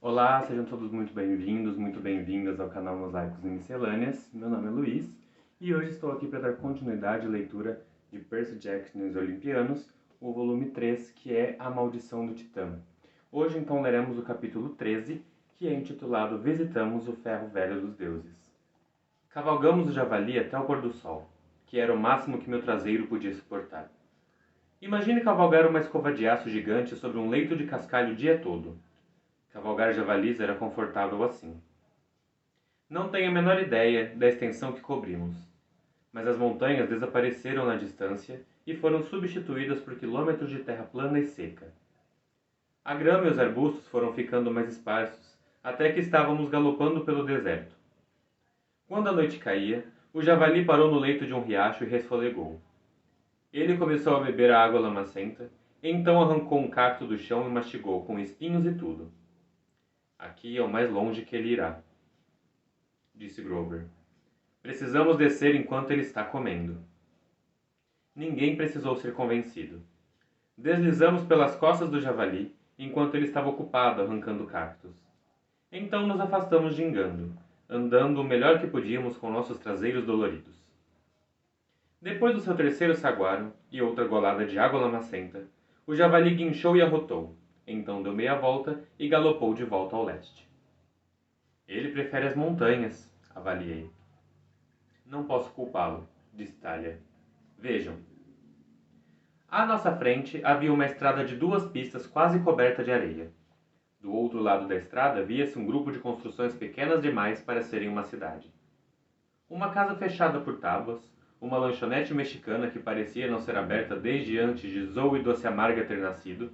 Olá, sejam todos muito bem-vindos, muito bem-vindas ao canal Mosaicos e Miscelâneas. Meu nome é Luiz e hoje estou aqui para dar continuidade à leitura de Percy Jackson e os Olimpianos, o volume 3, que é A Maldição do Titã. Hoje então leremos o capítulo 13, que é intitulado Visitamos o Ferro Velho dos Deuses. Cavalgamos o javali até o pôr do sol, que era o máximo que meu traseiro podia suportar. Imagine cavalgar uma escova de aço gigante sobre um leito de cascalho o dia todo. Cavalgar javalis era confortável assim. Não tenho a menor ideia da extensão que cobrimos, mas as montanhas desapareceram na distância e foram substituídas por quilômetros de terra plana e seca. A grama e os arbustos foram ficando mais esparsos, até que estávamos galopando pelo deserto. Quando a noite caía, o javali parou no leito de um riacho e resfolegou. Ele começou a beber a água lamacenta, e então arrancou um cacto do chão e mastigou com espinhos e tudo. Aqui é o mais longe que ele irá, disse Grover. Precisamos descer enquanto ele está comendo. Ninguém precisou ser convencido. Deslizamos pelas costas do javali enquanto ele estava ocupado arrancando cactos. Então nos afastamos gingando, andando o melhor que podíamos com nossos traseiros doloridos. Depois do seu terceiro saguaro e outra golada de água lamacenta, o javali guinchou e arrotou, então deu meia volta e galopou de volta ao leste. Ele prefere as montanhas, avaliei. Não posso culpá-lo, disse Talia. Vejam. À nossa frente havia uma estrada de 2 pistas quase coberta de areia. Do outro lado da estrada via-se um grupo de construções pequenas demais para serem uma cidade. Uma casa fechada por tábuas, uma lanchonete mexicana que parecia não ser aberta desde antes de Zoe Doce Amarga ter nascido,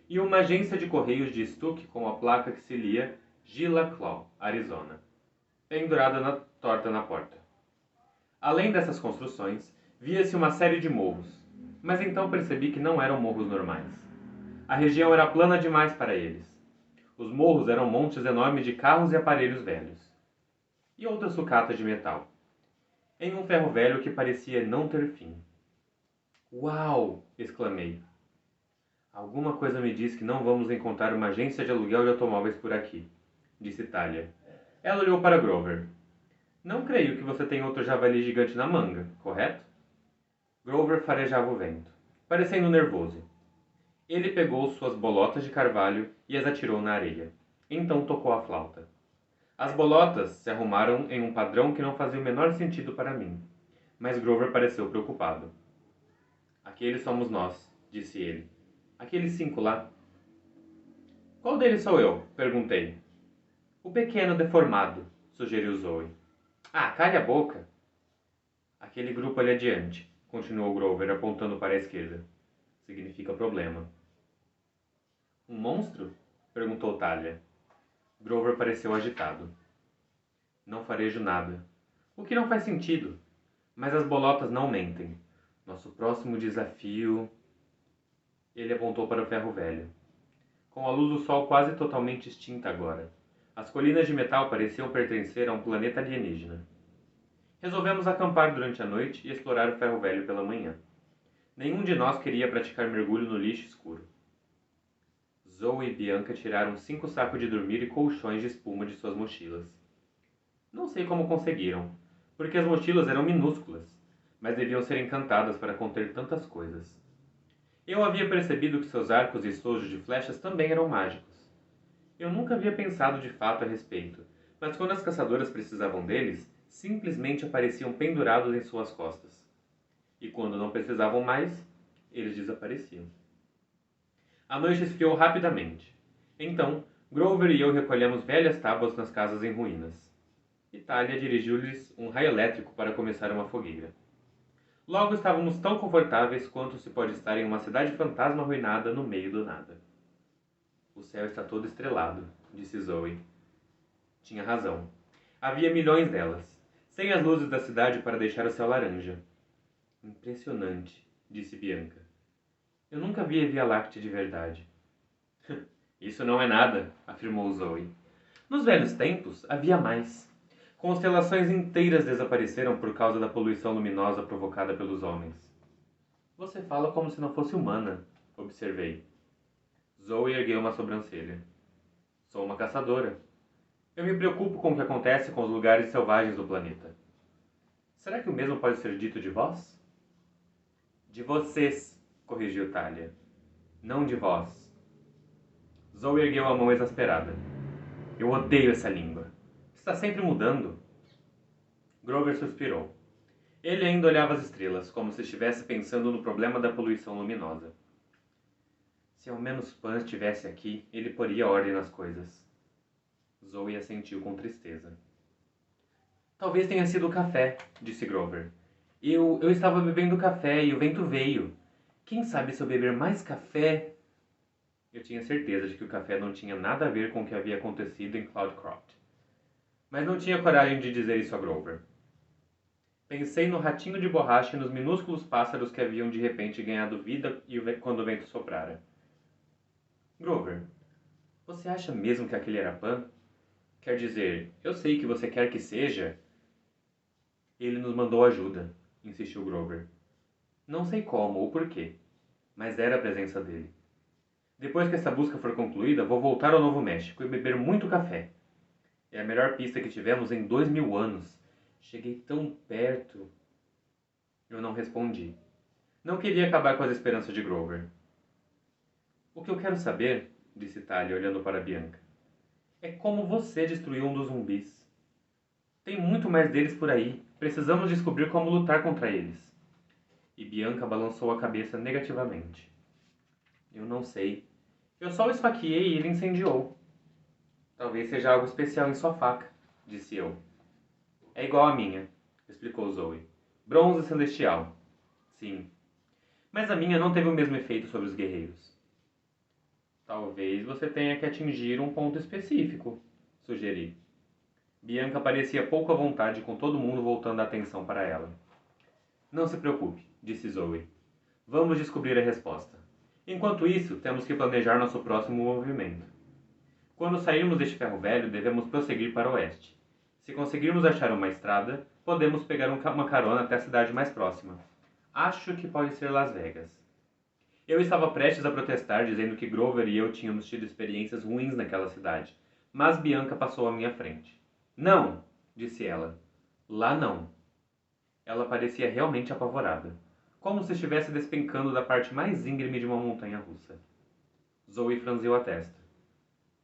e uma agência de correios de estuque com a placa que se lia Gila Claw, Arizona, pendurada torta na porta. Além dessas construções, via-se uma série de morros, mas então percebi que não eram morros normais. A região era plana demais para eles. Os morros eram montes enormes de carros e aparelhos velhos. E outra sucata de metal. Em um ferro velho que parecia não ter fim. Uau! Exclamei. Alguma coisa me diz que não vamos encontrar uma agência de aluguel de automóveis por aqui, disse Talia. Ela olhou para Grover. Não creio que você tenha outro javali gigante na manga, correto? Grover farejava o vento, parecendo nervoso. Ele pegou suas bolotas de carvalho e as atirou na areia. Então tocou a flauta. As bolotas se arrumaram em um padrão que não fazia o menor sentido para mim, mas Grover pareceu preocupado. Aqueles somos nós, disse ele. Aqueles 5 lá. Qual deles sou eu? Perguntei. O pequeno deformado, sugeriu Zoe. Ah, cale a boca! Aquele grupo ali adiante, continuou Grover apontando para a esquerda. Significa problema. Um monstro? Perguntou Talia. Grover pareceu agitado. Não farejo nada. O que não faz sentido. Mas as bolotas não mentem. Nosso próximo desafio... Ele apontou para o ferro velho. Com a luz do sol quase totalmente extinta agora, as colinas de metal pareciam pertencer a um planeta alienígena. Resolvemos acampar durante a noite e explorar o ferro velho pela manhã. Nenhum de nós queria praticar mergulho no lixo escuro. Zoe e Bianca tiraram 5 sacos de dormir e colchões de espuma de suas mochilas. Não sei como conseguiram, porque as mochilas eram minúsculas, mas deviam ser encantadas para conter tantas coisas. Eu havia percebido que seus arcos e estojos de flechas também eram mágicos. Eu nunca havia pensado de fato a respeito, mas quando as caçadoras precisavam deles, simplesmente apareciam pendurados em suas costas. E quando não precisavam mais, eles desapareciam. A noite esfriou rapidamente. Então, Grover e eu recolhemos velhas tábuas nas casas em ruínas. Itália dirigiu-lhes um raio elétrico para começar uma fogueira. Logo estávamos tão confortáveis quanto se pode estar em uma cidade fantasma arruinada no meio do nada. O céu está todo estrelado, disse Zoe. Tinha razão. Havia milhões delas, sem as luzes da cidade para deixar o céu laranja. Impressionante, disse Bianca. Eu nunca vi a Via Láctea de verdade. Isso não é nada, afirmou Zoe. Nos velhos tempos, havia mais. Constelações inteiras desapareceram por causa da poluição luminosa provocada pelos homens. Você fala como se não fosse humana, observei. Zoe ergueu uma sobrancelha. Sou uma caçadora. Eu me preocupo com o que acontece com os lugares selvagens do planeta. Será que o mesmo pode ser dito de vós? De vocês, corrigiu Talia. Não de vós. Zoe ergueu a mão exasperada. Eu odeio essa língua. Está sempre mudando. Grover suspirou. Ele ainda olhava as estrelas, como se estivesse pensando no problema da poluição luminosa. Se ao menos Pan estivesse aqui, ele poria ordem nas coisas. Zoe assentiu com tristeza. Talvez tenha sido o café, disse Grover. Eu estava bebendo café e o vento veio. Quem sabe se eu beber mais café... Eu tinha certeza de que o café não tinha nada a ver com o que havia acontecido em Cloudcroft. Mas não tinha coragem de dizer isso a Grover. Pensei no ratinho de borracha e nos minúsculos pássaros que haviam de repente ganhado vida quando o vento soprara. Grover, você acha mesmo que aquele era Pan? Quer dizer, eu sei que você quer que seja... Ele nos mandou ajuda, insistiu Grover. Não sei como ou porquê, mas era a presença dele. Depois que essa busca for concluída, vou voltar ao Novo México e beber muito café. É a melhor pista que tivemos em 2000 anos. Cheguei tão perto. Eu não respondi. Não queria acabar com as esperanças de Grover. O que eu quero saber, disse Talia, olhando para Bianca, é como você destruiu um dos zumbis. Tem muito mais deles por aí. Precisamos descobrir como lutar contra eles. E Bianca balançou a cabeça negativamente. Eu não sei. Eu só o esfaqueei e ele incendiou. Talvez seja algo especial em sua faca, disse eu. É igual à minha, explicou Zoe. Bronze celestial. Sim. Mas a minha não teve o mesmo efeito sobre os guerreiros. Talvez você tenha que atingir um ponto específico, sugeri. Bianca parecia pouco à vontade com todo mundo voltando a atenção para ela. Não se preocupe, disse Zoe. Vamos descobrir a resposta. Enquanto isso, temos que planejar nosso próximo movimento. Quando sairmos deste ferro velho, devemos prosseguir para o oeste. Se conseguirmos achar uma estrada, podemos pegar uma carona até a cidade mais próxima. Acho que pode ser Las Vegas. Eu estava prestes a protestar, dizendo que Grover e eu tínhamos tido experiências ruins naquela cidade, mas Bianca passou à minha frente. Não, disse ela. Lá não. Ela parecia realmente apavorada, como se estivesse despencando da parte mais íngreme de uma montanha russa. Zoe franziu a testa.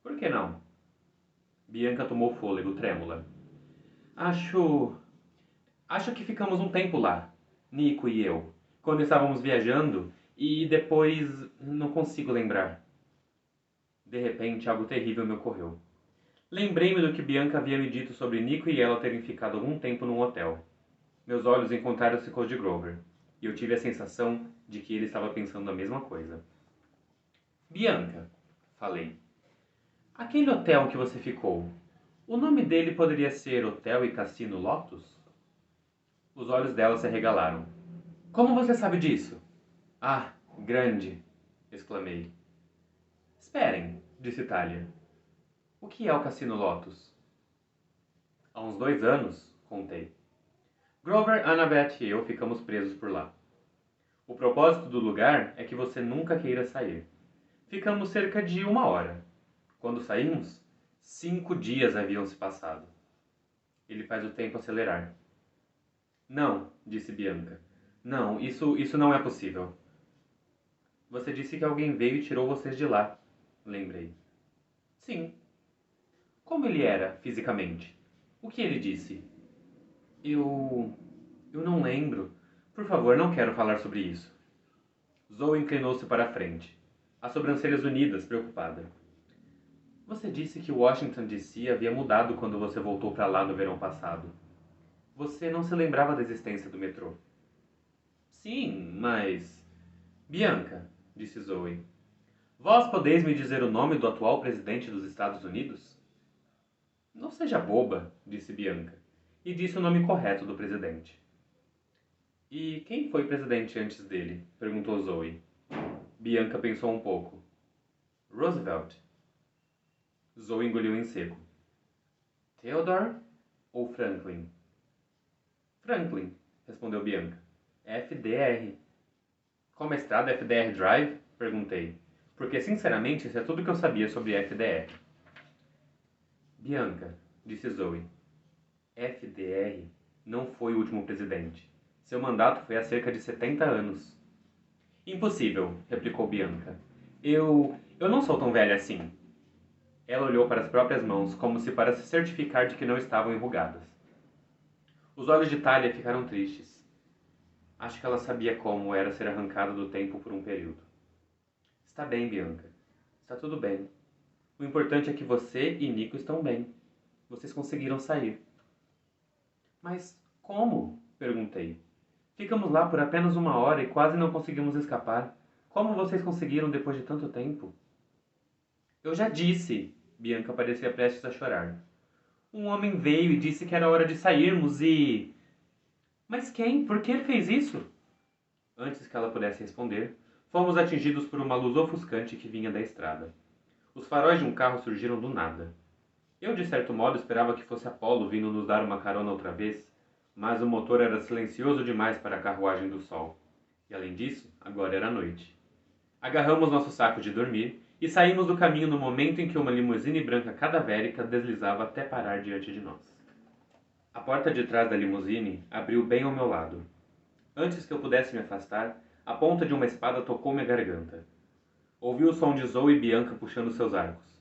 Por que não? Bianca tomou fôlego, trêmula. Acho que ficamos um tempo lá, Nico e eu, quando estávamos viajando, e depois não consigo lembrar. De repente, algo terrível me ocorreu. Lembrei-me do que Bianca havia me dito sobre Nico e ela terem ficado algum tempo num hotel. Meus olhos encontraram-se com os de Grover, e eu tive a sensação de que ele estava pensando a mesma coisa. Bianca, falei. Aquele hotel que você ficou, o nome dele poderia ser Hotel e Cassino Lotus? Os olhos dela se arregalaram. Como você sabe disso? Ah, grande! Exclamei. Esperem, disse Talia. O que é o Cassino Lotus? Há uns 2 anos, contei. Grover, Annabeth e eu ficamos presos por lá. O propósito do lugar é que você nunca queira sair. Ficamos cerca de 1 hora. Quando saímos, 5 dias haviam se passado. Ele faz o tempo acelerar. Não, disse Bianca. Não, isso não é possível. Você disse que alguém veio e tirou vocês de lá, lembrei. Sim. Como ele era, fisicamente? O que ele disse? Eu não lembro. Por favor, não quero falar sobre isso. Zoe inclinou-se para a frente, as sobrancelhas unidas, preocupada. Você disse que Washington D.C. havia mudado quando você voltou para lá no verão passado. Você não se lembrava da existência do metrô. Sim, mas... Bianca, disse Zoe. Vós podeis me dizer o nome do atual presidente dos Estados Unidos? Não seja boba, disse Bianca, e disse o nome correto do presidente. E quem foi presidente antes dele? Perguntou Zoe. Bianca pensou um pouco. Roosevelt. Zoe engoliu em seco. Theodore ou Franklin? Franklin, respondeu Bianca. FDR. Como a estrada FDR Drive? Perguntei. Porque, sinceramente, isso é tudo que eu sabia sobre FDR. Bianca, disse Zoe, FDR não foi o último presidente. Seu mandato foi há cerca de 70 anos. Impossível, replicou Bianca. Eu não sou tão velha assim. Ela olhou para as próprias mãos, como se para se certificar de que não estavam enrugadas. Os olhos de Talia ficaram tristes. Acho que ela sabia como era ser arrancada do tempo por um período. Está bem, Bianca. Está tudo bem. O importante é que você e Nico estão bem. Vocês conseguiram sair. Mas como? Perguntei. Ficamos lá por apenas 1 hora e quase não conseguimos escapar. Como vocês conseguiram depois de tanto tempo? Eu já disse. Bianca parecia prestes a chorar. Um homem veio e disse que era hora de sairmos e... Mas quem? Por que ele fez isso? Antes que ela pudesse responder, fomos atingidos por uma luz ofuscante que vinha da estrada. Os faróis de um carro surgiram do nada. Eu, de certo modo, esperava que fosse Apolo vindo nos dar uma carona outra vez, mas o motor era silencioso demais para a carruagem do sol. E além disso, agora era noite. Agarramos nosso saco de dormir e saímos do caminho no momento em que uma limusine branca cadavérica deslizava até parar diante de nós. A porta de trás da limusine abriu bem ao meu lado. Antes que eu pudesse me afastar, a ponta de uma espada tocou minha garganta. Ouvi o som de Zoe e Bianca puxando seus arcos.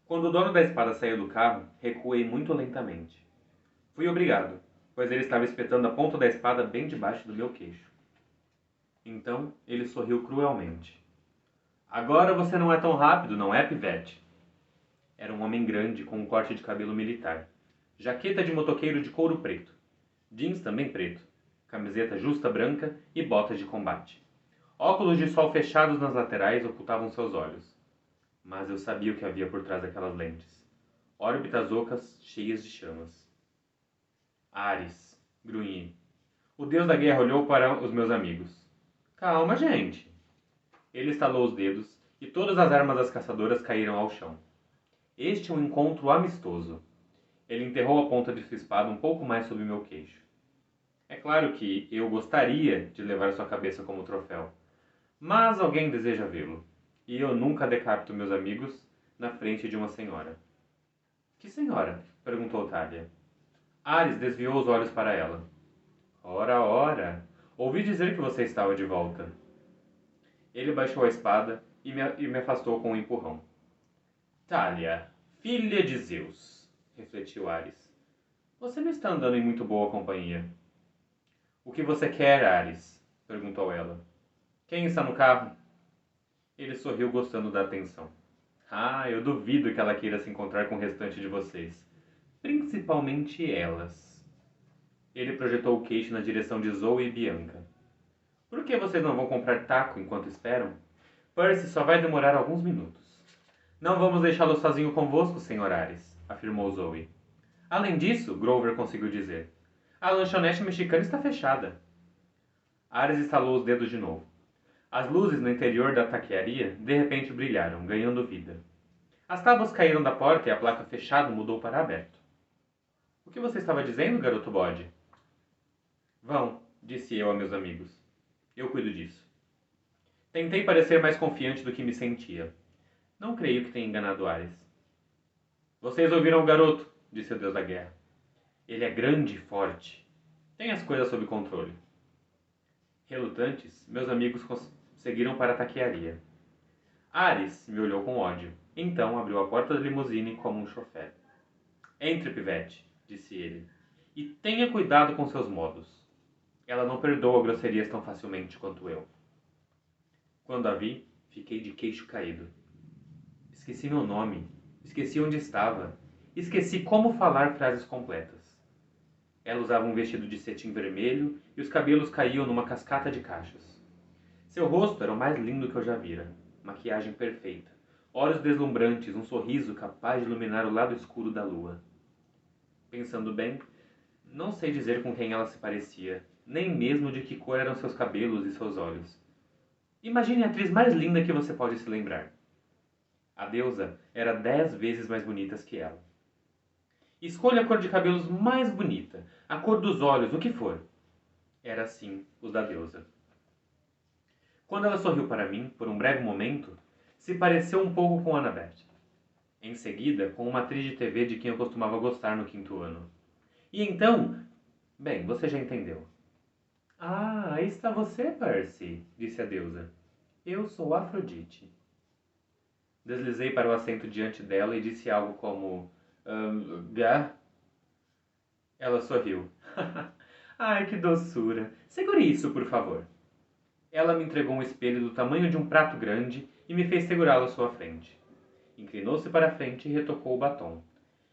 Quando o dono da espada saiu do carro, recuei muito lentamente. Fui obrigado, pois ele estava espetando a ponta da espada bem debaixo do meu queixo. Então, ele sorriu cruelmente. Agora você não é tão rápido, não é, pivete? Era um homem grande com um corte de cabelo militar. Jaqueta de motoqueiro de couro preto. Jeans também preto. Camiseta justa branca e botas de combate. Óculos de sol fechados nas laterais ocultavam seus olhos. Mas eu sabia o que havia por trás daquelas lentes. Órbitas ocas cheias de chamas. Ares, grunhi. O deus da guerra olhou para os meus amigos. Calma, gente. Ele estalou os dedos e todas as armas das caçadoras caíram ao chão. Este é um encontro amistoso. Ele enterrou a ponta de sua espada um pouco mais sob meu queixo. É claro que eu gostaria de levar sua cabeça como troféu, mas alguém deseja vê-lo, e eu nunca decapito meus amigos na frente de uma senhora. Que senhora? Perguntou Talia. Ares desviou os olhos para ela. Ora, ora, ouvi dizer que você estava de volta. Ele baixou a espada e me afastou com um empurrão. Talia, filha de Zeus, refletiu Ares. Você não está andando em muito boa companhia. O que você quer, Ares? Perguntou ela. Quem está no carro? Ele sorriu gostando da atenção. Ah, eu duvido que ela queira se encontrar com o restante de vocês. Principalmente elas. Ele projetou o queixo na direção de Zoe e Bianca. Por que vocês não vão comprar taco enquanto esperam? Percy só vai demorar alguns minutos. Não vamos deixá-lo sozinho convosco, Sr. Ares, afirmou Zoe. Além disso, Grover conseguiu dizer, a lanchonete mexicana está fechada. Ares estalou os dedos de novo. As luzes no interior da taquearia de repente brilharam, ganhando vida. As tábuas caíram da porta e a placa fechado mudou para aberto. O que você estava dizendo, garoto bode? Vão, disse eu a meus amigos. Eu cuido disso. Tentei parecer mais confiante do que me sentia. Não creio que tenha enganado Ares. Vocês ouviram o garoto, disse o deus da guerra. Ele é grande e forte. Tem as coisas sob controle. Relutantes, meus amigos seguiram para a taquearia. Ares me olhou com ódio. Então abriu a porta da limusine como um chofer. Entre, pivete, disse ele. E tenha cuidado com seus modos. Ela não perdoa grosserias tão facilmente quanto eu. Quando a vi, fiquei de queixo caído. Esqueci meu nome. Esqueci onde estava. Esqueci como falar frases completas. Ela usava um vestido de cetim vermelho e os cabelos caíam numa cascata de cachos. Seu rosto era o mais lindo que eu já vira. Maquiagem perfeita. Olhos deslumbrantes, um sorriso capaz de iluminar o lado escuro da lua. Pensando bem, não sei dizer com quem ela se parecia, nem mesmo de que cor eram seus cabelos e seus olhos. Imagine a atriz mais linda que você pode se lembrar. A deusa era 10 vezes mais bonita que ela. Escolha a cor de cabelos mais bonita, a cor dos olhos, o que for. Era assim os da deusa. Quando ela sorriu para mim, por um breve momento, se pareceu um pouco com Annabeth. Em seguida, com uma atriz de TV de quem eu costumava gostar no quinto ano. E então... Bem, você já entendeu. Ah, aí está você, Percy, disse a deusa. Eu sou Afrodite. Deslizei para o assento diante dela e disse algo como... Gá? Ela sorriu. Ai, que doçura. Segure isso, por favor. Ela me entregou um espelho do tamanho de um prato grande e me fez segurá-lo à sua frente. Inclinou-se para a frente e retocou o batom,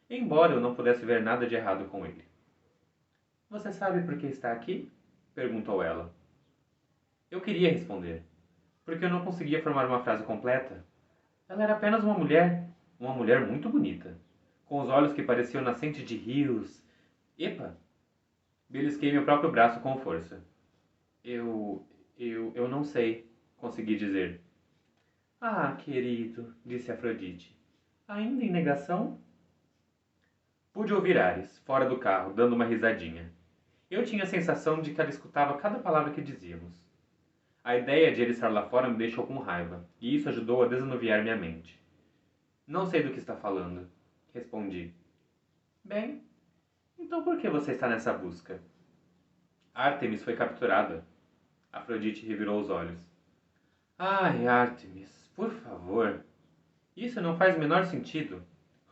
embora eu não pudesse ver nada de errado com ele. Você sabe por que está aqui? Perguntou ela. Eu queria responder, porque eu não conseguia formar uma frase completa. Ela era apenas uma mulher muito bonita, com os olhos que pareciam nascentes de rios. Epa! Belisquei meu próprio braço com força. Eu não sei, consegui dizer. Ah, querido, disse Afrodite. Ainda em negação? Pude ouvir Ares, fora do carro, dando uma risadinha. Eu tinha a sensação de que ela escutava cada palavra que dizíamos. A ideia de ele estar lá fora me deixou com raiva, e isso ajudou a desanuviar minha mente. Não sei do que está falando, respondi. Bem, então por que você está nessa busca? Ártemis foi capturada. Afrodite revirou os olhos. Ai, Ártemis, por favor. Isso não faz o menor sentido.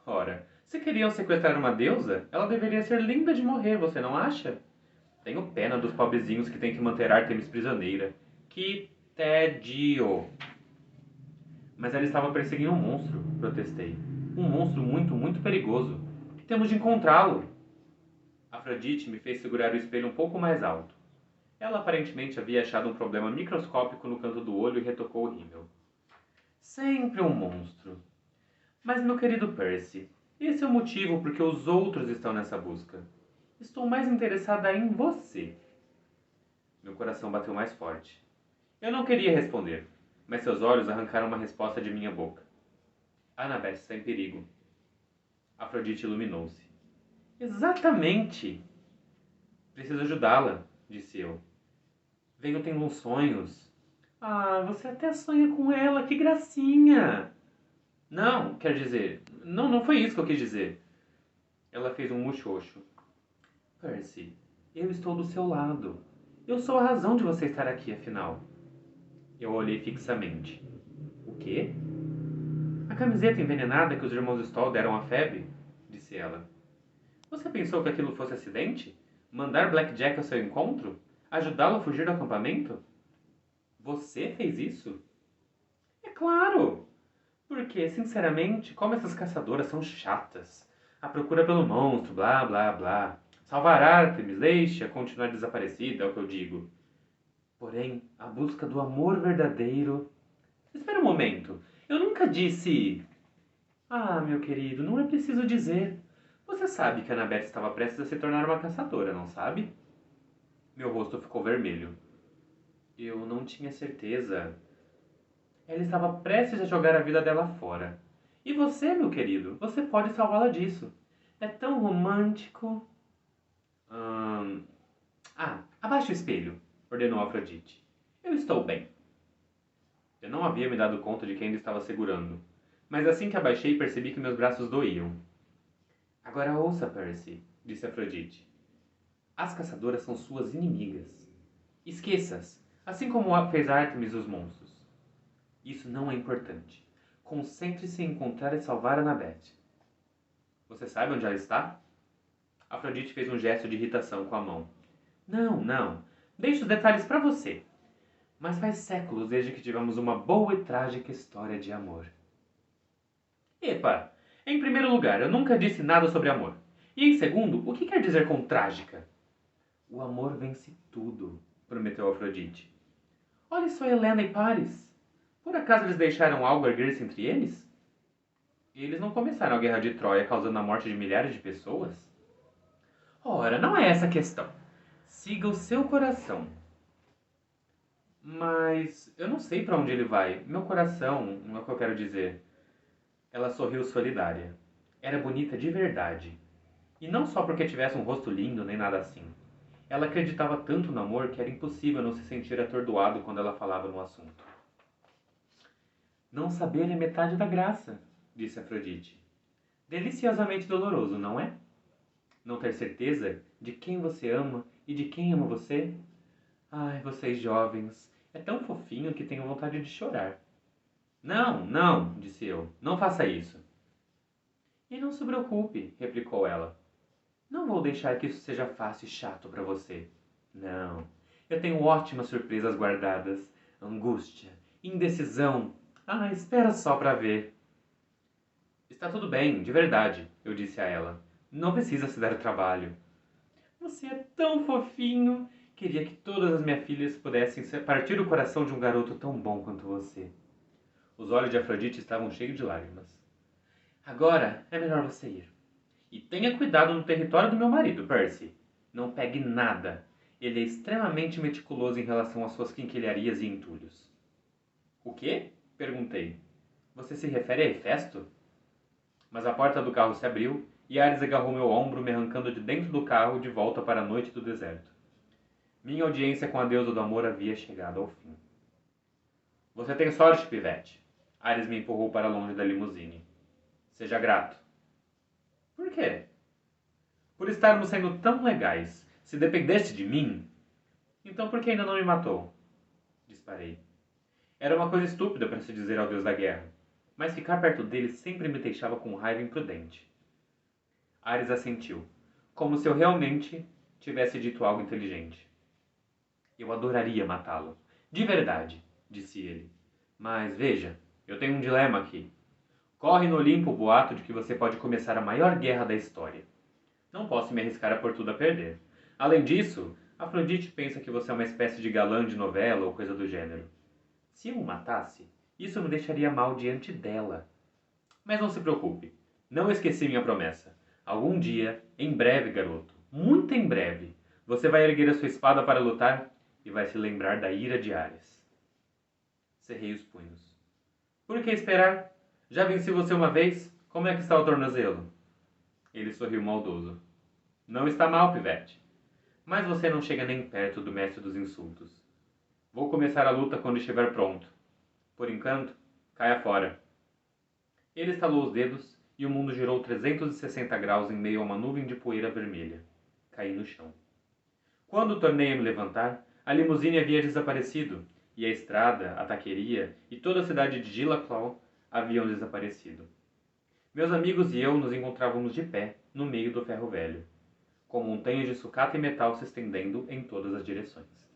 Ora, se queriam sequestrar uma deusa, ela deveria ser linda de morrer, você não acha? Tenho pena dos pobrezinhos que têm que manter Ártemis prisioneira. Que tédio! Mas ela estava perseguindo um monstro, protestei. Um monstro muito, muito perigoso. Temos de encontrá-lo. Afrodite me fez segurar o espelho um pouco mais alto. Ela aparentemente havia achado um problema microscópico no canto do olho e retocou o rímel. Sempre um monstro. Mas, meu querido Percy, esse é o motivo por que os outros estão nessa busca. Estou mais interessada em você. Meu coração bateu mais forte. Eu não queria responder, mas seus olhos arrancaram uma resposta de minha boca. Annabeth está em perigo. Afrodite iluminou-se. Exatamente! Preciso ajudá-la, disse eu. Venho tendo uns sonhos. Ah, você até sonha com ela, que gracinha! Não, quer dizer, não foi isso que eu quis dizer. Ela fez um muxoxo. Percy, eu estou do seu lado. Eu sou a razão de você estar aqui, afinal. Eu olhei fixamente. O quê? A camiseta envenenada que os irmãos Stoll deram a Phoebe? Disse ela. Você pensou que aquilo fosse acidente? Mandar Blackjack ao seu encontro? Ajudá-lo a fugir do acampamento? Você fez isso? É claro! Porque, sinceramente, como essas caçadoras são chatas. A procura pelo monstro, blá blá blá. Salvar Artemis, deixa continuar desaparecida, é o que eu digo. Porém, a busca do amor verdadeiro... Espera um momento. Eu nunca disse... Ah, meu querido, não é preciso dizer. Você sabe que Annabeth estava prestes a se tornar uma caçadora, não sabe? Meu rosto ficou vermelho. Eu não tinha certeza. Ela estava prestes a jogar a vida dela fora. E você, meu querido, você pode salvá-la disso. É tão romântico. Abaixe o espelho, ordenou Afrodite. Eu estou bem. Eu não havia me dado conta de que ainda estava segurando, mas assim que abaixei percebi que meus braços doíam. Agora ouça, Percy, disse Afrodite. As caçadoras são suas inimigas. Esqueça-as, assim como fez Artemis os monstros. Isso não é importante. Concentre-se em encontrar e salvar Annabeth. Você sabe onde ela está? Afrodite fez um gesto de irritação com a mão. Não. Deixe os detalhes para você. Mas faz séculos desde que tivemos uma boa e trágica história de amor. Epa! Em primeiro lugar, eu nunca disse nada sobre amor. E em segundo, o que quer dizer com trágica? O amor vence tudo, prometeu Afrodite. Olhe só Helena e Paris. Por acaso eles deixaram algo erguer-se entre eles? Eles não começaram a guerra de Troia causando a morte de milhares de pessoas? Ora, não é essa a questão. Siga o seu coração. Mas eu não sei para onde ele vai. Meu coração, não é o que eu quero dizer. Ela sorriu solidária. Era bonita de verdade. E não só porque tivesse um rosto lindo nem nada assim. Ela acreditava tanto no amor que era impossível não se sentir atordoado quando ela falava no assunto. Não saber é metade da graça, disse Afrodite. Deliciosamente doloroso, não é? Não ter certeza de quem você ama e de quem ama você? Ai, vocês jovens, é tão fofinho que tenho vontade de chorar. Não, não, disse eu, não faça isso. E não se preocupe, replicou ela. Não vou deixar que isso seja fácil e chato para você. Não, eu tenho ótimas surpresas guardadas. Angústia, indecisão. Ah, espera só para ver. Está tudo bem, de verdade, eu disse a ela. Não precisa se dar trabalho. Você é tão fofinho. Queria que todas as minhas filhas pudessem partir o coração de um garoto tão bom quanto você. Os olhos de Afrodite estavam cheios de lágrimas. Agora é melhor você ir. E tenha cuidado no território do meu marido, Percy. Não pegue nada. Ele é extremamente meticuloso em relação às suas quinquilharias e entulhos. O quê? Perguntei. Você se refere a Hefesto? Mas a porta do carro se abriu e Ares agarrou meu ombro, me arrancando de dentro do carro de volta para a noite do deserto. Minha audiência com a deusa do amor havia chegado ao fim. Você tem sorte, Pivete. Ares me empurrou para longe da limusine. Seja grato. Por quê? Por estarmos sendo tão legais. Se dependesse de mim... Então por que ainda não me matou? Disparei. Era uma coisa estúpida para se dizer ao deus da guerra, mas ficar perto dele sempre me deixava com raiva imprudente. Ares assentiu, como se eu realmente tivesse dito algo inteligente. Eu adoraria matá-lo. De verdade, disse ele. Mas veja, eu tenho um dilema aqui. Corre no Olimpo o boato de que você pode começar a maior guerra da história. Não posso me arriscar a pôr tudo a perder. Além disso, Afrodite pensa que você é uma espécie de galã de novela ou coisa do gênero. Se eu o matasse, isso me deixaria mal diante dela. Mas não se preocupe. Não esqueci minha promessa. Algum dia, em breve, garoto, muito em breve, você vai erguer a sua espada para lutar e vai se lembrar da ira de Ares. Cerrei os punhos. Por que esperar? Já venci você uma vez? Como é que está o tornozelo? Ele sorriu maldoso. Não está mal, Pivete. Mas você não chega nem perto do mestre dos insultos. Vou começar a luta quando estiver pronto. Por enquanto, caia fora. Ele estalou os dedos e o mundo girou 360 graus em meio a uma nuvem de poeira vermelha. Caí no chão. Quando tornei a me levantar, a limusine havia desaparecido e a estrada, a taqueria e toda a cidade de Gilaclaw haviam desaparecido. Meus amigos e eu nos encontrávamos de pé no meio do ferro velho, com montanhas de sucata e metal se estendendo em todas as direções.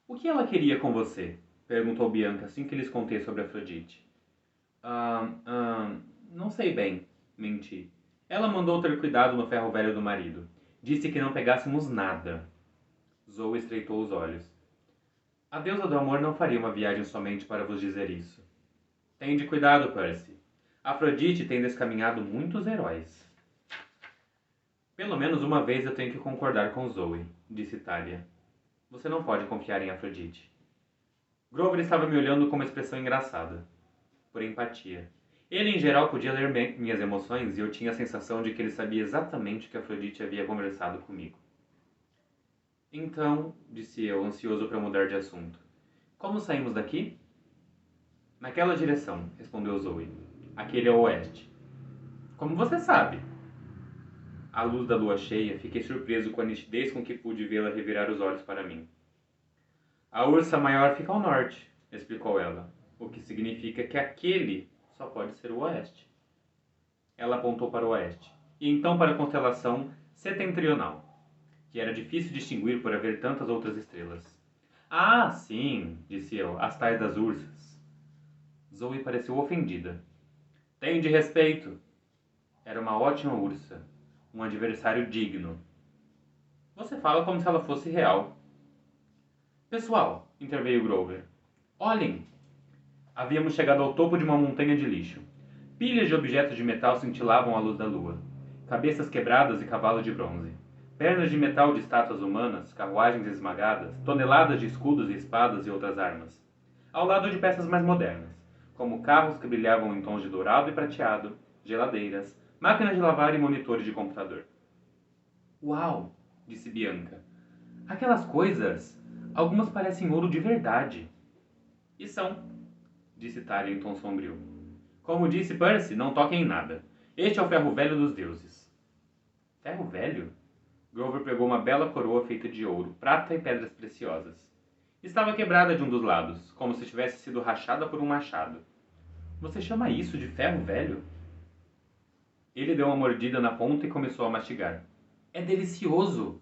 O que ela queria com você? Perguntou Bianca assim que lhes contei sobre Afrodite. Não sei bem, menti. Ela mandou ter cuidado no ferro velho do marido. Disse que não pegássemos nada. Zoe estreitou os olhos. A deusa do amor não faria uma viagem somente para vos dizer isso. Tende cuidado, Percy. Afrodite tem descaminhado muitos heróis. Pelo menos uma vez eu tenho que concordar com Zoe, disse Thalia. Você não pode confiar em Afrodite. Grover estava me olhando com uma expressão engraçada, por empatia. Ele, em geral, podia ler minhas emoções e eu tinha a sensação de que ele sabia exatamente o que Afrodite havia conversado comigo. Então, disse eu, ansioso para mudar de assunto. Como saímos daqui? Naquela direção, respondeu Zoe. Aquele é o oeste. Como você sabe? À luz da lua cheia, fiquei surpreso com a nitidez com que pude vê-la revirar os olhos para mim. A ursa maior fica ao norte, explicou ela, o que significa que aquele só pode ser o oeste. Ela apontou para o oeste, e então para a constelação setentrional, que era difícil distinguir por haver tantas outras estrelas. Ah, sim, disse eu, as tais das ursas. Zoe pareceu ofendida. Tem de respeito. Era uma ótima ursa, um adversário digno. Você fala como se ela fosse real. Pessoal, interveio Grover. Olhem! Havíamos chegado ao topo de uma montanha de lixo. Pilhas de objetos de metal cintilavam à luz da lua. Cabeças quebradas e cavalos de bronze. Pernas de metal de estátuas humanas, carruagens esmagadas, toneladas de escudos e espadas e outras armas. Ao lado de peças mais modernas, como carros que brilhavam em tons de dourado e prateado, geladeiras, máquinas de lavar e monitores de computador. Uau! Disse Bianca. Aquelas coisas, algumas parecem ouro de verdade. E são, disse Thalia em tom sombrio. Como disse Percy, não toquem em nada. Este é o ferro velho dos deuses. Ferro velho? Grover pegou uma bela coroa feita de ouro, prata e pedras preciosas. Estava quebrada de um dos lados, como se tivesse sido rachada por um machado. Você chama isso de ferro velho? Ele deu uma mordida na ponta e começou a mastigar. É delicioso!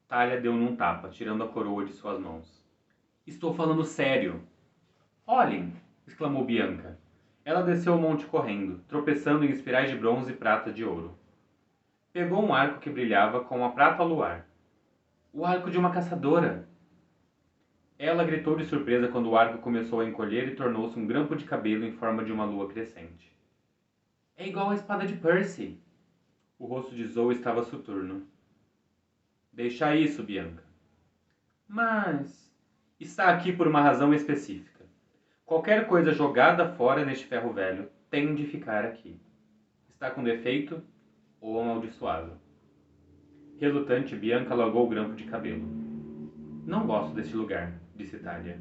Talia deu-lhe um tapa, tirando a coroa de suas mãos. Estou falando sério. Olhem! Exclamou Bianca. Ela desceu o monte correndo, tropeçando em espirais de bronze e prata de ouro. Pegou um arco que brilhava com a prata ao luar. O arco de uma caçadora! Ela gritou de surpresa quando o arco começou a encolher e tornou-se um grampo de cabelo em forma de uma lua crescente. É igual à espada de Percy! O rosto de Zoe estava soturno. Deixa isso, Bianca. Mas está aqui por uma razão específica. Qualquer coisa jogada fora neste ferro velho tem de ficar aqui. Está com defeito ou amaldiçoado. Relutante, Bianca largou o grampo de cabelo. Não gosto deste lugar, disse Talia.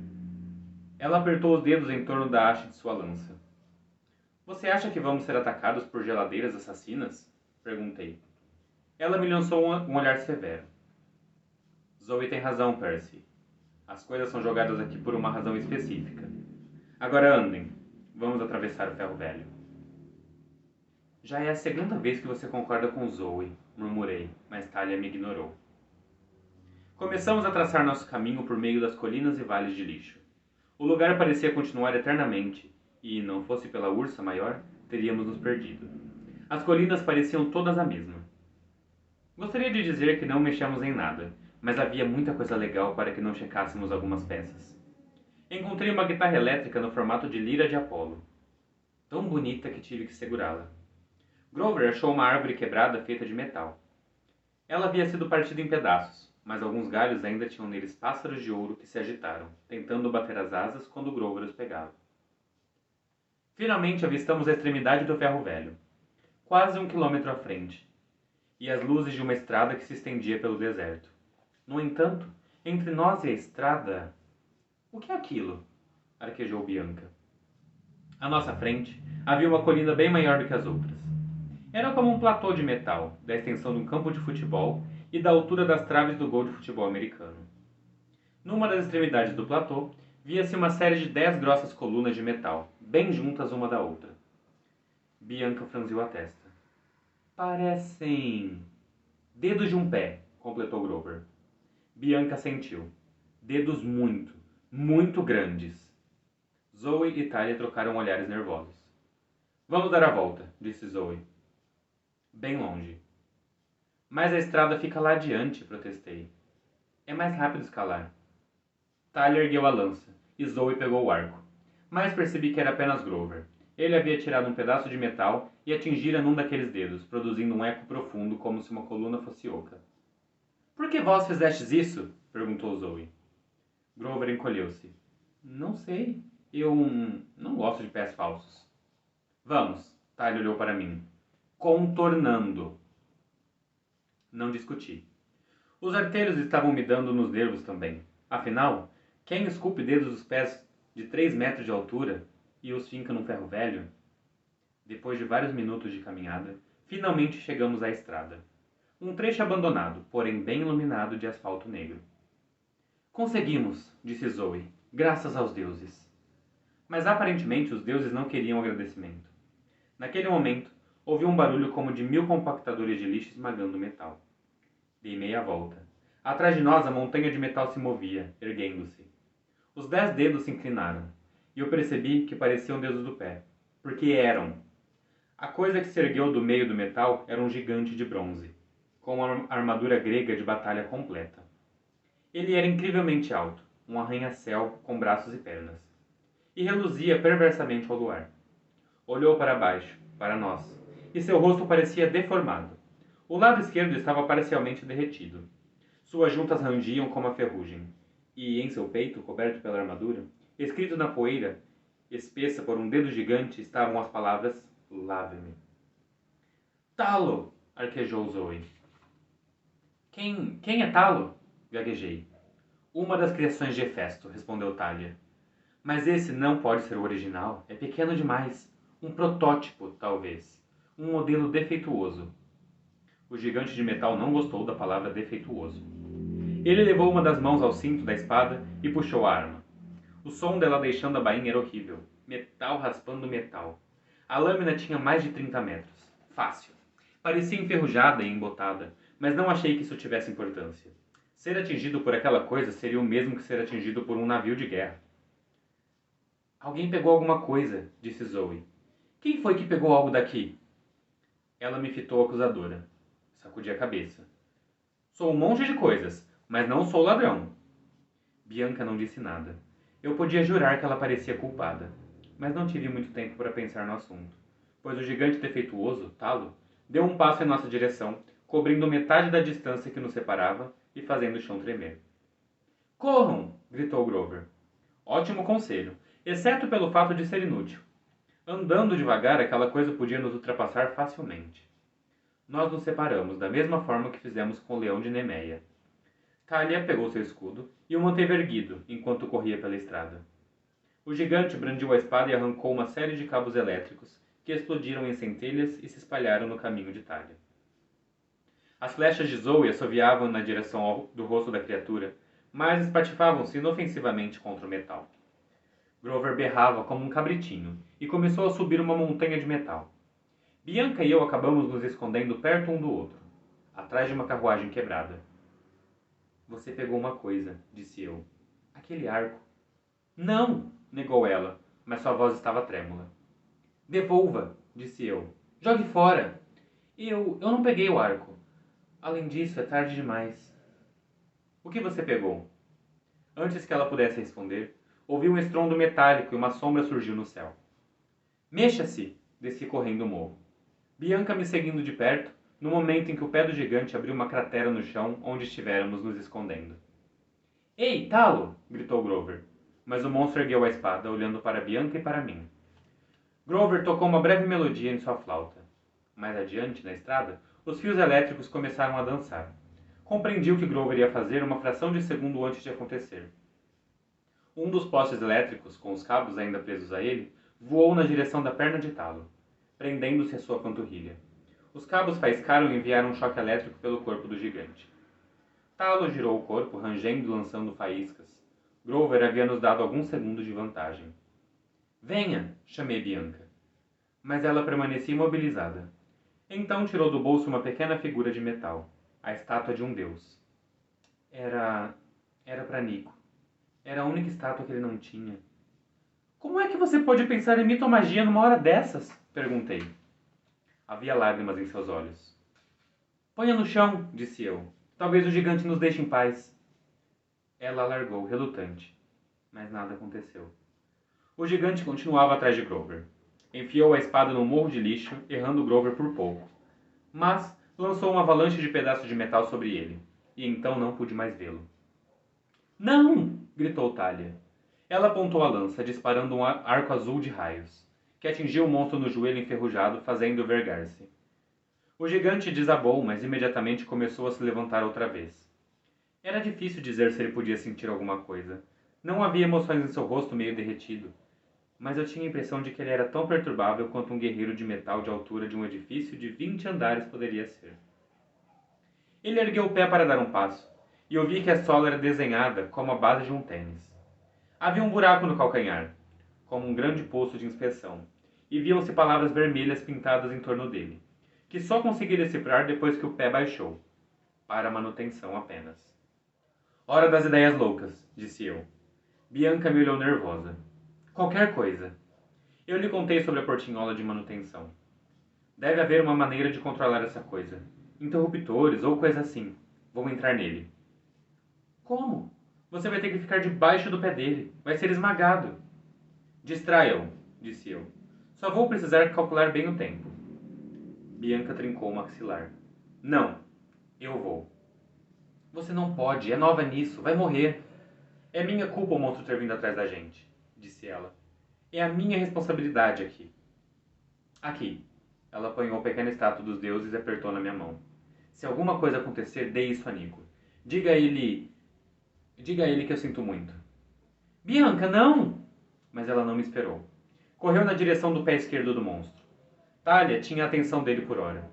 Ela apertou os dedos em torno da haste de sua lança. Você acha que vamos ser atacados por geladeiras assassinas? Perguntei. Ela me lançou um olhar severo. Zoe tem razão, Percy. As coisas são jogadas aqui por uma razão específica. Agora andem. Vamos atravessar o ferro velho. Já é a segunda vez que você concorda com Zoe, murmurei, mas Talia me ignorou. Começamos a traçar nosso caminho por meio das colinas e vales de lixo. O lugar parecia continuar eternamente, e, não fosse pela ursa maior, teríamos nos perdido. As colinas pareciam todas a mesma. Gostaria de dizer que não mexemos em nada, mas havia muita coisa legal para que não checássemos algumas peças. Encontrei uma guitarra elétrica no formato de lira de Apolo. Tão bonita que tive que segurá-la. Grover achou uma árvore quebrada feita de metal. Ela havia sido partida em pedaços, mas alguns galhos ainda tinham neles pássaros de ouro que se agitaram, tentando bater as asas quando Grover os pegava. Finalmente avistamos a extremidade do ferro velho, quase 1 quilômetro à frente, e as luzes de uma estrada que se estendia pelo deserto. No entanto, entre nós e a estrada... O que é aquilo? Arquejou Bianca. À nossa frente, havia uma colina bem maior do que as outras. Era como um platô de metal, da extensão de um campo de futebol e da altura das traves do gol de futebol americano. Numa das extremidades do platô, via-se uma série de 10 grossas colunas de metal, bem juntas uma da outra. Bianca franziu a testa. Parecem... dedos de um pé, completou Grover. Bianca sentiu. Dedos muito, muito grandes. Zoe e Talia trocaram olhares nervosos. Vamos dar a volta, disse Zoe. Bem longe. Mas a estrada fica lá adiante, protestei. É mais rápido escalar. Talia ergueu a lança, e Zoe pegou o arco. Mas percebi que era apenas Grover. Ele havia tirado um pedaço de metal e atingira num daqueles dedos, produzindo um eco profundo como se uma coluna fosse oca. Por que vós fizestes isso? Perguntou Zoe. Grover encolheu-se. Não sei. Eu não gosto de pés falsos. Vamos, Talia olhou para mim. Contornando. Não discuti. Os artelhos estavam me dando nos nervos também. Afinal, quem esculpe dedos dos pés de 3 metros de altura e os finca num ferro velho? Depois de vários minutos de caminhada, finalmente chegamos à estrada. Um trecho abandonado, porém bem iluminado de asfalto negro. Conseguimos, disse Zoe, graças aos deuses. Mas aparentemente os deuses não queriam agradecimento. Naquele momento, ouvi um barulho como de 1000 compactadores de lixo esmagando o metal. Dei meia volta. Atrás de nós a montanha de metal se movia, erguendo-se. Os 10 dedos se inclinaram, e eu percebi que pareciam dedos do pé, porque eram. A coisa que se ergueu do meio do metal era um gigante de bronze, com uma armadura grega de batalha completa. Ele era incrivelmente alto, um arranha-céu com braços e pernas, e reluzia perversamente ao luar. Olhou para baixo, para nós, e seu rosto parecia deformado. O lado esquerdo estava parcialmente derretido. Suas juntas rangiam como a ferrugem, e em seu peito, coberto pela armadura, escrito na poeira, espessa por um dedo gigante, estavam as palavras Lave-me. Talo! Arquejou Zoe. Quem é Talo? Gaguejei. Uma das criações de Hefesto, respondeu Talia. Mas esse não pode ser o original. É pequeno demais. Um protótipo, talvez. Um modelo defeituoso. O gigante de metal não gostou da palavra defeituoso. Ele levou uma das mãos ao cinto da espada e puxou a arma. O som dela deixando a bainha era horrível. Metal raspando metal. A lâmina tinha mais de 30 metros. Fácil. Parecia enferrujada e embotada, mas não achei que isso tivesse importância. Ser atingido por aquela coisa seria o mesmo que ser atingido por um navio de guerra. Alguém pegou alguma coisa, disse Zoe. Quem foi que pegou algo daqui? Ela me fitou acusadora. Sacudi a cabeça. Sou um monte de coisas, mas não sou ladrão. Bianca não disse nada. Eu podia jurar que ela parecia culpada, mas não tive muito tempo para pensar no assunto, pois o gigante defeituoso, Talo, deu um passo em nossa direção, cobrindo metade da distância que nos separava e fazendo o chão tremer. Corram! Gritou Grover. Ótimo conselho, exceto pelo fato de ser inútil. Andando devagar, aquela coisa podia nos ultrapassar facilmente. Nós nos separamos, da mesma forma que fizemos com o leão de Nemeia. Talia pegou seu escudo e o manteve erguido enquanto corria pela estrada. O gigante brandiu a espada e arrancou uma série de cabos elétricos que explodiram em centelhas e se espalharam no caminho de Talia. As flechas de Zoe assoviavam na direção do rosto da criatura, mas espatifavam-se inofensivamente contra o metal. Grover berrava como um cabritinho e começou a subir uma montanha de metal. Bianca e eu acabamos nos escondendo perto um do outro, atrás de uma carruagem quebrada. Você pegou uma coisa, disse eu. Aquele arco. Não, negou ela, mas sua voz estava trêmula. Devolva, disse eu. Jogue fora. Eu não peguei o arco. Além disso, é tarde demais. O que você pegou? Antes que ela pudesse responder, ouvi um estrondo metálico e uma sombra surgiu no céu. Mexa-se! Desci correndo o morro. Bianca me seguindo de perto, no momento em que o pé do gigante abriu uma cratera no chão onde estivéramos nos escondendo. Ei, Talo! Gritou Grover. Mas o monstro ergueu a espada, olhando para Bianca e para mim. Grover tocou uma breve melodia em sua flauta. Mais adiante, na estrada, os fios elétricos começaram a dançar. Compreendi o que Grover ia fazer uma fração de segundo antes de acontecer. Um dos postes elétricos, com os cabos ainda presos a ele, voou na direção da perna de Talo, prendendo-se à sua panturrilha. Os cabos faiscaram e enviaram um choque elétrico pelo corpo do gigante. Talo girou o corpo, rangendo e lançando faíscas. Grover havia nos dado alguns segundos de vantagem. Venha! Chamei Bianca. Mas ela permanecia imobilizada. Então tirou do bolso uma pequena figura de metal, a estátua de um deus. Era para Nico. Era a única estátua que ele não tinha. Como é que você pode pensar em mitomagia numa hora dessas? Perguntei. Havia lágrimas em seus olhos. Ponha no chão, disse eu. Talvez o gigante nos deixe em paz. Ela largou, relutante. Mas nada aconteceu. O gigante continuava atrás de Grover. Enfiou a espada no morro de lixo, errando Grover por pouco. Mas lançou uma avalanche de pedaços de metal sobre ele, e então não pude mais vê-lo. Não! Gritou Talia. Ela apontou a lança, disparando um arco azul de raios, que atingiu o monstro no joelho enferrujado, fazendo-o vergar-se. O gigante desabou, mas imediatamente começou a se levantar outra vez. Era difícil dizer se ele podia sentir alguma coisa. Não havia emoções em seu rosto meio derretido, mas eu tinha a impressão de que ele era tão perturbável quanto um guerreiro de metal de altura de um edifício de 20 andares poderia ser. Ele ergueu o pé para dar um passo, e eu vi que a sola era desenhada como a base de um tênis. Havia um buraco no calcanhar, como um grande poço de inspeção, e viam-se palavras vermelhas pintadas em torno dele, que só consegui decifrar depois que o pé baixou. Para manutenção apenas. Hora das ideias loucas, disse eu. Bianca me olhou nervosa. Qualquer coisa. Eu lhe contei sobre a portinhola de manutenção. Deve haver uma maneira de controlar essa coisa. Interruptores ou coisa assim. Vou entrar nele. Como? Você vai ter que ficar debaixo do pé dele. Vai ser esmagado. Distraia-o, disse eu. Só vou precisar calcular bem o tempo. Bianca trincou o maxilar. Não, eu vou. Você não pode, é nova nisso, vai morrer. É minha culpa o monstro ter vindo atrás da gente, disse ela. É a minha responsabilidade aqui. Aqui. Ela apanhou a pequena estátua dos deuses e apertou na minha mão. Se alguma coisa acontecer, dê isso a Nico. Diga a ele que eu sinto muito. Bianca, não! Mas ela não me esperou. Correu na direção do pé esquerdo do monstro. Talia tinha a atenção dele por hora.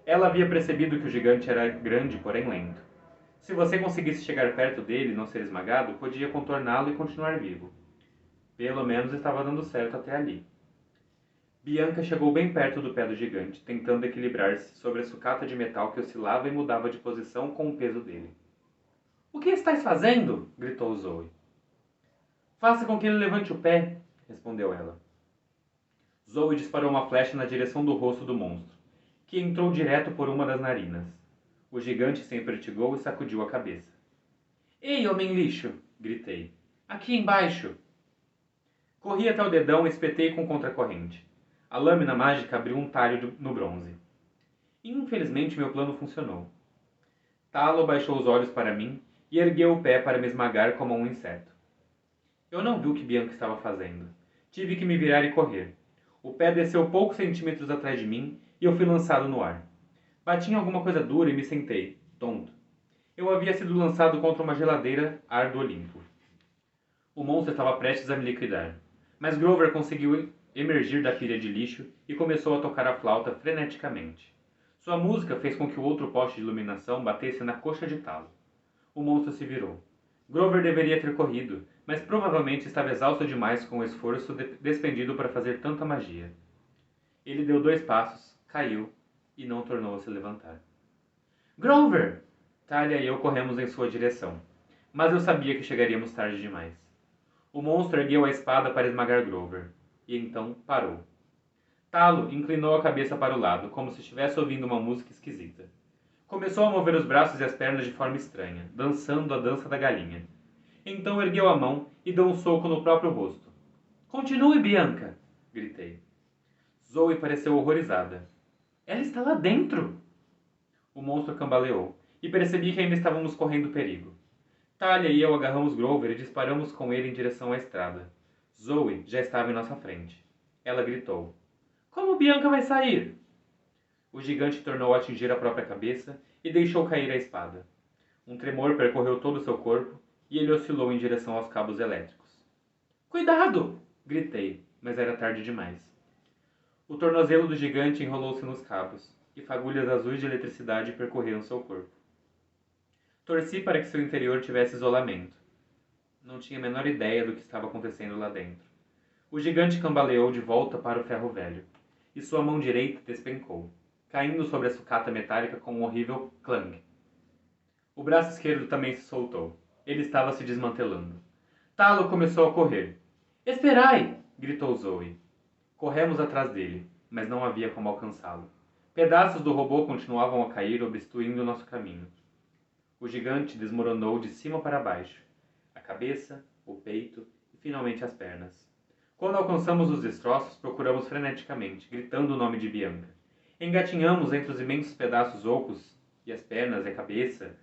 Ela havia percebido que o gigante era grande, porém lento. Se você conseguisse chegar perto dele e não ser esmagado, podia contorná-lo e continuar vivo. Pelo menos estava dando certo até ali. Bianca chegou bem perto do pé do gigante, tentando equilibrar-se sobre a sucata de metal que oscilava e mudava de posição com o peso dele. "O que estás fazendo?" gritou Zoe. "Faça com que ele levante o pé", respondeu ela. Zoe disparou uma flecha na direção do rosto do monstro, que entrou direto por uma das narinas. O gigante se empertigou e sacudiu a cabeça. "Ei, homem lixo!" gritei. "Aqui embaixo!" Corri até o dedão e espetei com contracorrente. A lâmina mágica abriu um talho no bronze. Infelizmente, meu plano funcionou. Talo baixou os olhos para mim e ergueu o pé para me esmagar como um inseto. Eu não vi o que Bianca estava fazendo. Tive que me virar e correr. O pé desceu poucos centímetros atrás de mim e eu fui lançado no ar. Bati em alguma coisa dura e me sentei, tonto. Eu havia sido lançado contra uma geladeira ar do Olimpo. O monstro estava prestes a me liquidar, mas Grover conseguiu emergir da pilha de lixo e começou a tocar a flauta freneticamente. Sua música fez com que o outro poste de iluminação batesse na coxa de Talo. O monstro se virou. Grover deveria ter corrido, mas provavelmente estava exausto demais com o esforço despendido para fazer tanta magia. Ele deu 2 passos, caiu e não tornou a se levantar. "Grover!" Talia e eu corremos em sua direção, mas eu sabia que chegaríamos tarde demais. O monstro ergueu a espada para esmagar Grover, e então parou. Talo inclinou a cabeça para o lado, como se estivesse ouvindo uma música esquisita. Começou a mover os braços e as pernas de forma estranha, dançando a dança da galinha. Então ergueu a mão e deu um soco no próprio rosto. "Continue, Bianca!" gritei. Zoe pareceu horrorizada. "Ela está lá dentro!" O monstro cambaleou, e percebi que ainda estávamos correndo perigo. Talia e eu agarramos Grover e disparamos com ele em direção à estrada. Zoe já estava em nossa frente. Ela gritou. "Como Bianca vai sair?" O gigante tornou a atingir a própria cabeça e deixou cair a espada. Um tremor percorreu todo o seu corpo e ele oscilou em direção aos cabos elétricos. "Cuidado!" gritei, mas era tarde demais. O tornozelo do gigante enrolou-se nos cabos, e fagulhas azuis de eletricidade percorreram seu corpo. Torci para que seu interior tivesse isolamento. Não tinha a menor ideia do que estava acontecendo lá dentro. O gigante cambaleou de volta para o ferro velho, e sua mão direita despencou, caindo sobre a sucata metálica com um horrível clang. O braço esquerdo também se soltou. Ele estava se desmantelando. Talo começou a correr. "Esperai!" gritou Zoe. Corremos atrás dele, mas não havia como alcançá-lo. Pedaços do robô continuavam a cair, obstruindo nosso caminho. O gigante desmoronou de cima para baixo. A cabeça, o peito e finalmente as pernas. Quando alcançamos os destroços, procuramos freneticamente, gritando o nome de Bianca. Engatinhamos entre os imensos pedaços ocos e as pernas e a cabeça.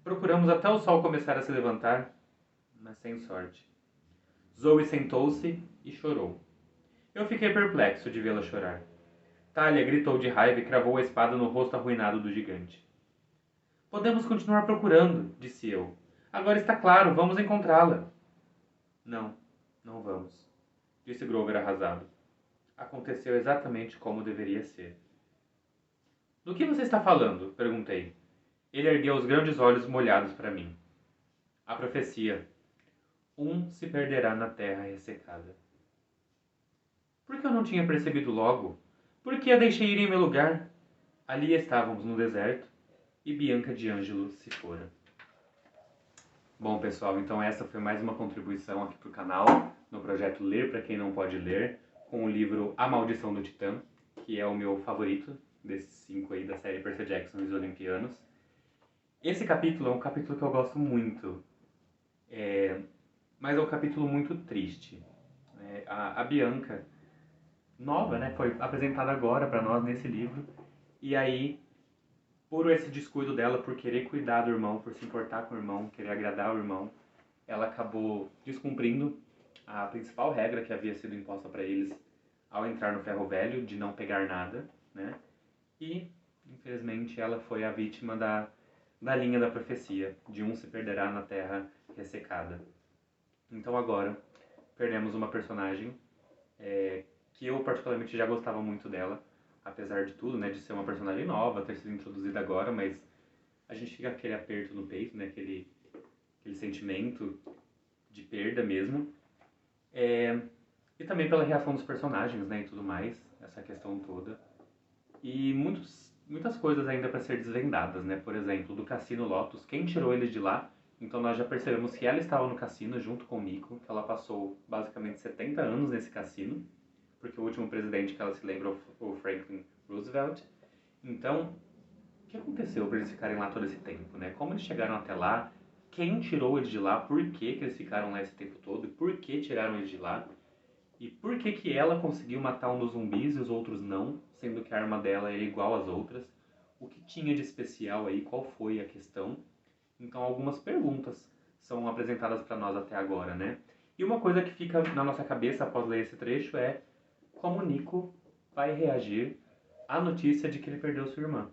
Procuramos até o sol começar a se levantar, mas sem sorte. Zoe sentou-se e chorou. Eu fiquei perplexo de vê-la chorar. Talia gritou de raiva e cravou a espada no rosto arruinado do gigante. "Podemos continuar procurando", disse eu. "Agora está claro, vamos encontrá-la." "Não, não vamos", disse Grover arrasado. Aconteceu exatamente como deveria ser. "Do que você está falando?" perguntei. Ele ergueu os grandes olhos molhados para mim. "A profecia. Um se perderá na terra ressecada." Por que eu não tinha percebido logo? Por que a deixei ir em meu lugar? Ali estávamos no deserto e Bianca de Ângelo se fora. Bom, pessoal, então essa foi mais uma contribuição aqui para o canal, no projeto Ler para Quem Não Pode Ler, com o livro A Maldição do Titã, que é o meu favorito desses 5 aí da série Percy Jackson e os Olimpianos. Esse capítulo é um capítulo que eu gosto muito, mas é um capítulo muito triste. A Bianca, nova, né, foi apresentada agora para nós nesse livro, e aí, por esse descuido dela, por querer cuidar do irmão, por se importar com o irmão, querer agradar o irmão, ela acabou descumprindo a principal regra que havia sido imposta para eles ao entrar no ferro velho, de não pegar nada, né? E, infelizmente, ela foi a vítima da linha da profecia, de um se perderá na terra ressecada. Então agora, perdemos uma personagem que eu particularmente já gostava muito dela, apesar de tudo, né, de ser uma personagem nova, ter sido introduzida agora, mas a gente fica com aquele aperto no peito, né, aquele sentimento de perda mesmo. E também pela reação dos personagens, né, e tudo mais, essa questão toda. E muitas coisas ainda para ser desvendadas, né? Por exemplo, do Cassino Lotus, quem tirou ele de lá? Então nós já percebemos que ela estava no cassino junto com o Miko, que ela passou basicamente 70 anos nesse cassino, porque o último presidente que ela se lembra é o Franklin Roosevelt. Então, o que aconteceu para eles ficarem lá todo esse tempo, né? Como eles chegaram até lá? Quem tirou eles de lá? Por que eles ficaram lá esse tempo todo? E por que tiraram eles de lá? E por que ela conseguiu matar um dos zumbis e os outros não, sendo que a arma dela era igual às outras? O que tinha de especial aí? Qual foi a questão? Então algumas perguntas são apresentadas para nós até agora, né? E uma coisa que fica na nossa cabeça após ler esse trecho é como o Nico vai reagir à notícia de que ele perdeu sua irmã.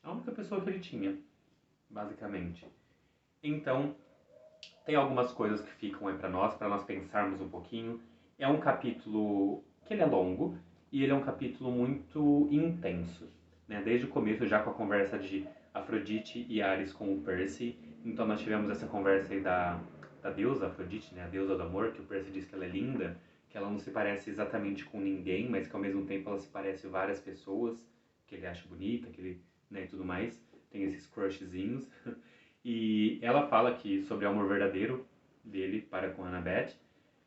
A única pessoa que ele tinha, basicamente. Então, tem algumas coisas que ficam aí para nós pensarmos um pouquinho. É um capítulo que ele é longo e ele é um capítulo muito intenso, né? Desde o começo já com a conversa de Afrodite e Ares com o Percy. Então nós tivemos essa conversa aí da deusa Afrodite, né? A deusa do amor, que o Percy diz que ela é linda, que ela não se parece exatamente com ninguém, mas que ao mesmo tempo ela se parece várias pessoas, que ele acha bonita, que ele, né, e tudo mais. Tem esses crushzinhos. E ela fala aqui sobre o amor verdadeiro dele para com a Annabeth.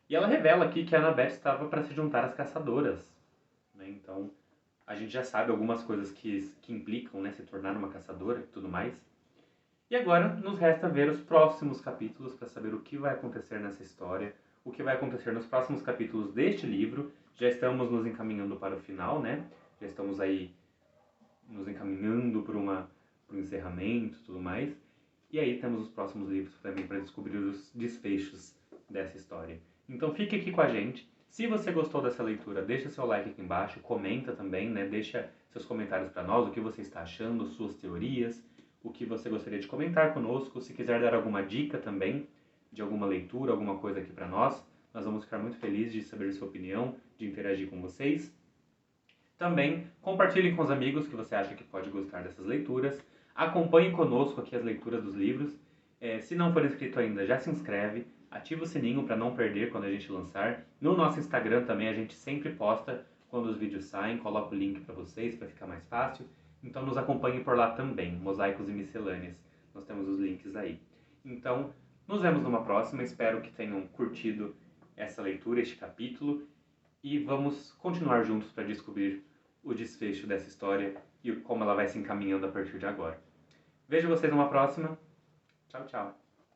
E ela revela aqui que a Annabeth estava para se juntar às caçadoras. Né? Então, a gente já sabe algumas coisas que implicam, né, se tornar uma caçadora e tudo mais. E agora nos resta ver os próximos capítulos para saber o que vai acontecer nessa história, o que vai acontecer nos próximos capítulos deste livro. Já estamos nos encaminhando para o final, né? Já estamos aí nos encaminhando para um encerramento e tudo mais. E aí temos os próximos livros também para descobrir os desfechos dessa história. Então fique aqui com a gente. Se você gostou dessa leitura, deixa seu like aqui embaixo, comenta também, né? Deixa seus comentários para nós, o que você está achando, suas teorias, o que você gostaria de comentar conosco. Se quiser dar alguma dica também de alguma leitura, alguma coisa aqui para nós vamos ficar muito felizes de saber sua opinião, de interagir com vocês. Também compartilhe com os amigos que você acha que pode gostar dessas leituras. Acompanhe conosco aqui as leituras dos livros. Se não for inscrito ainda, já se inscreve. Ativa o sininho para não perder quando a gente lançar. No nosso Instagram também a gente sempre posta quando os vídeos saem. Coloco o link para vocês para ficar mais fácil. Então nos acompanhe por lá também. Mosaicos e Miscelâneas. Nós temos os links aí. Então nos vemos numa próxima. Espero que tenham curtido essa leitura, este capítulo. E vamos continuar juntos para descobrir o desfecho dessa história e como ela vai se encaminhando a partir de agora. Vejo vocês numa próxima. Tchau, tchau.